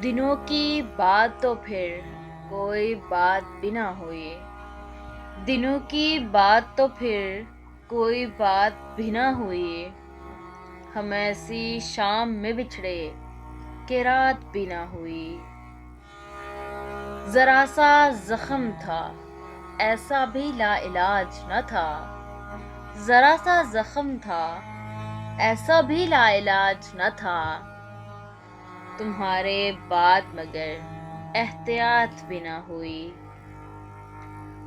दिनों की बात तो फिर कोई बात भी ना हुई। दिनों की बात तो फिर कोई बात भी ना हुई। हम ऐसी शाम में बिछड़े कि रात भी ना हुई। जरा सा जख्म था, ऐसा भी लाइलाज न था। जरा सा जख्म था, ऐसा भी लाइलाज न था। तुम्हारे बाद मगर एहतियात भी ना हुई।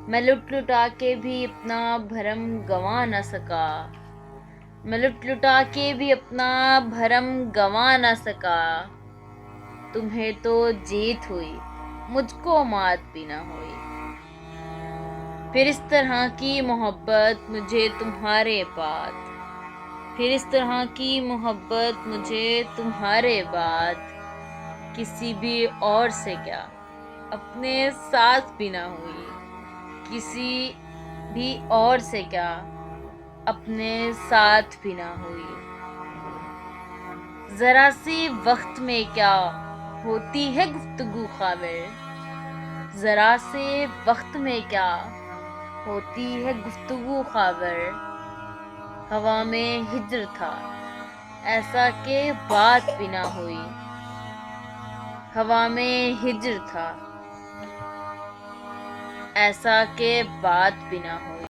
मैं लुट लुटा के भी अपना भरम गंवा न सका। मैं लुट लुटा के भी अपना भरम गंवा न सका। तुम्हें तो जीत हुई, मुझको मात भी ना हुई। फिर इस तरह की मोहब्बत मुझे तुम्हारे बाद, फिर इस तरह की मोहब्बत मुझे तुम्हारे बाद किसी भी और से क्या अपने साथ भी ना हुई। किसी भी और से क्या अपने साथ भी ना हुई। जरा सी वक्त में क्या होती है गुफ्तगू ख़ाबिर। जरा से वक्त में क्या होती है गुफ्तगू ख़ाबिर। हवा में हिज्र था, ऐसा के बात भी ना हुई। हवा में हिज्र था, ऐसा के बात भी ना हुई।